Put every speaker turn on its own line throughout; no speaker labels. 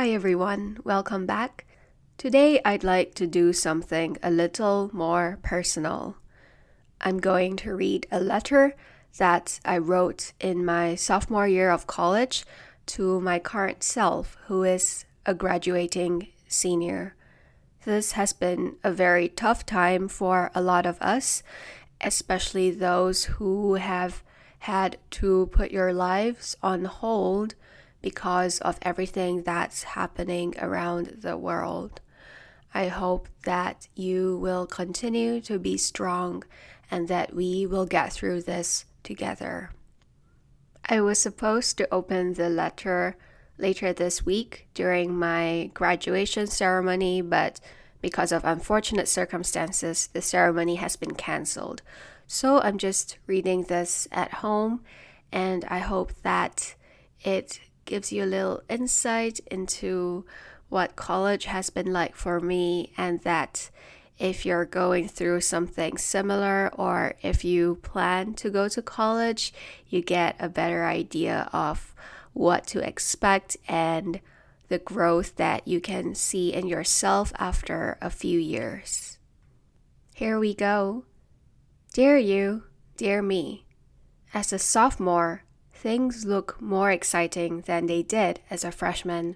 Hi everyone, welcome back. Today I'd like to do something a little more personal. I'm going to read a letter that I wrote in my sophomore year of college to my current self, who is a graduating senior. This has been a very tough time for a lot of us, especially those who have had to put your lives on hold because of everything that's happening around the world. I hope that you will continue to be strong and that we will get through this together. I was supposed to open the letter later this week during my graduation ceremony, but because of unfortunate circumstances, the ceremony has been cancelled. So I'm just reading this at home, and I hope that it gives you a little insight into what college has been like for me, and that if you're going through something similar or if you plan to go to college, you get a better idea of what to expect and the growth that you can see in yourself after a few years. Here we go. Dear you, dear me. As a sophomore, things look more exciting than they did as a freshman.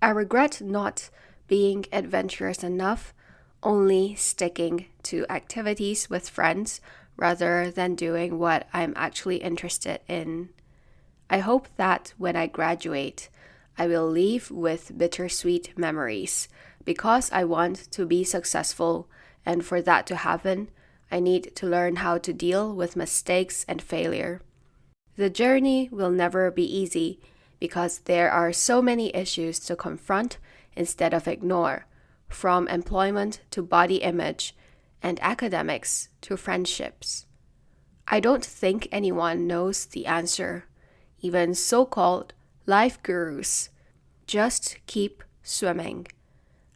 I regret not being adventurous enough, only sticking to activities with friends rather than doing what I'm actually interested in. I hope that when I graduate, I will leave with bittersweet memories because I want to be successful, and for that to happen, I need to learn how to deal with mistakes and failure. The journey will never be easy because there are so many issues to confront instead of ignore, from employment to body image and academics to friendships. I don't think anyone knows the answer, even so-called life gurus. Just keep swimming.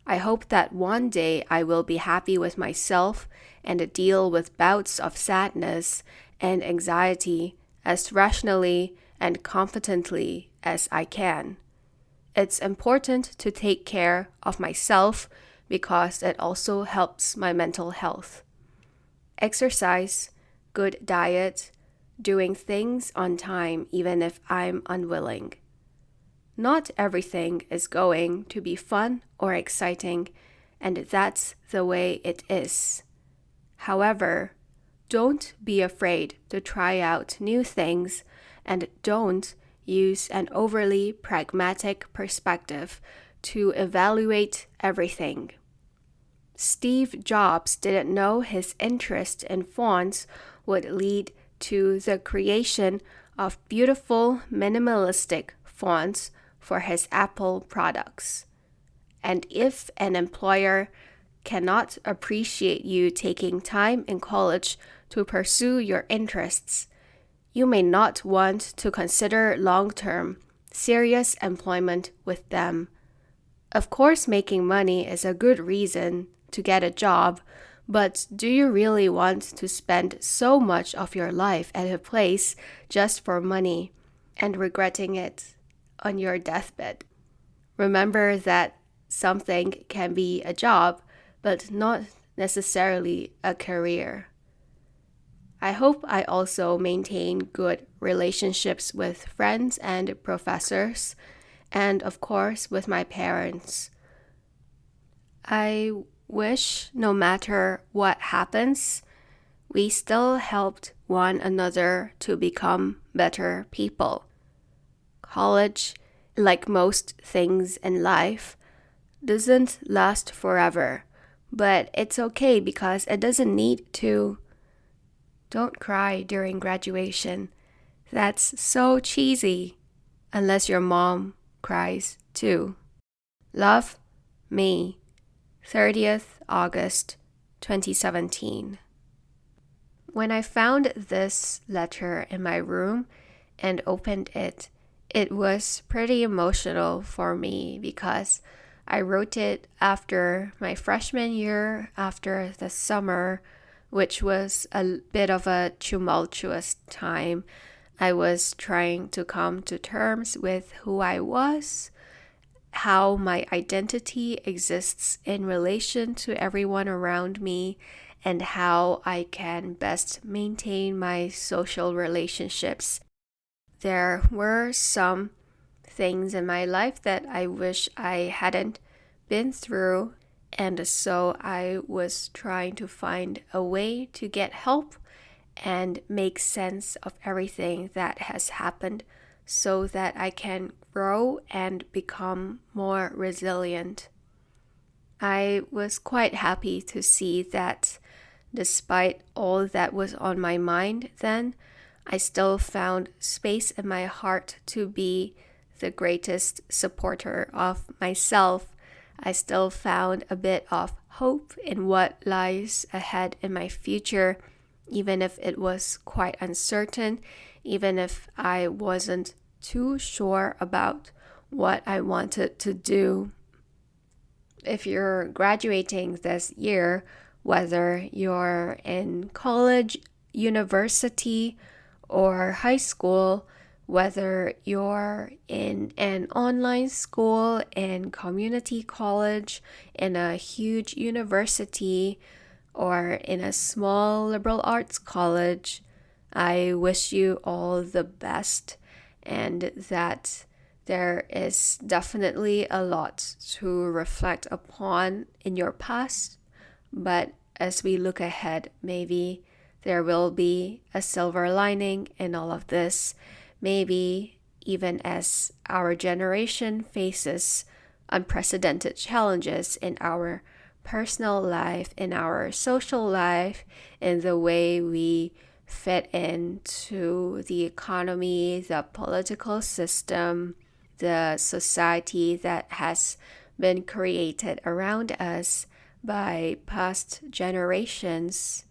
I hope that one day I will be happy with myself and deal with bouts of sadness and anxiety as rationally and confidently as I can. It's important to take care of myself because it also helps my mental health. Exercise, good diet, doing things on time even if I'm unwilling. Not everything is going to be fun or exciting, and that's the way it is. However, don't be afraid to try out new things, and don't use an overly pragmatic perspective to evaluate everything. Steve Jobs didn't know his interest in fonts would lead to the creation of beautiful minimalistic fonts for his Apple products. And if an employer cannot appreciate you taking time in college to pursue your interests, you may not want to consider long-term, serious employment with them. Of course, making money is a good reason to get a job, but do you really want to spend so much of your life at a place just for money and regretting it on your deathbed? Remember that something can be a job, but not necessarily a career. I hope I also maintain good relationships with friends and professors, and of course with my parents. I wish no matter what happens, we still helped one another to become better people. College, like most things in life, doesn't last forever, but it's okay because it doesn't need to. Don't cry during graduation. That's so cheesy, unless your mom cries too. Love, me. 30th August 2017. When I found this letter in my room and opened it, it was pretty emotional for me because I wrote it after my freshman year, after the summer, which was a bit of a tumultuous time. I was trying to come to terms with who I was how my identity exists in relation to everyone around me, and how I can best maintain my social relationships. There were some things in my life that I wish I hadn't been through, and so I was trying to find a way to get help and make sense of everything that has happened so that I can grow and become more resilient. I was quite happy to see that despite all that was on my mind then, I still found space in my heart to be the greatest supporter of myself. I still found a bit of hope in what lies ahead in my future, even if it was quite uncertain, even if I wasn't too sure about what I wanted to do. If you're graduating this year, whether you're in college, university, or high school, whether you're in an online school, in community college, in a huge university, or in a small liberal arts college, I wish you all the best, and that there is definitely a lot to reflect upon in your past, but as we look ahead, maybe there will be a silver lining in all of this. Maybe even as our generation faces unprecedented challenges in our personal life, in our social life, in the way we fit into the economy, the political system, the society that has been created around us by past generations.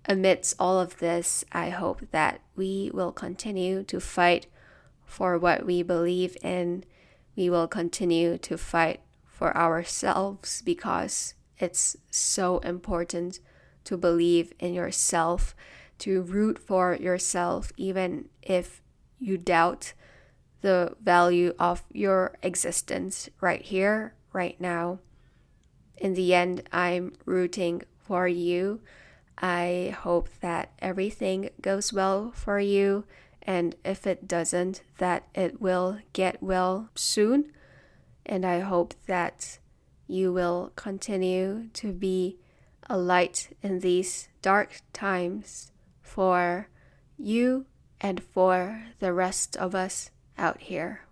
Amidst all of this, I hope that we will continue to fight for what we believe in. We will continue to fight for ourselves because it's so important to believe in yourself, to root for yourself, even if you doubt the value of your existence right here, right now. In the end, I'm rooting for you. I hope that everything goes well for you, and if it doesn't, that it will get well soon. And I hope that you will continue to be a light in these dark times for you and for the rest of us out here.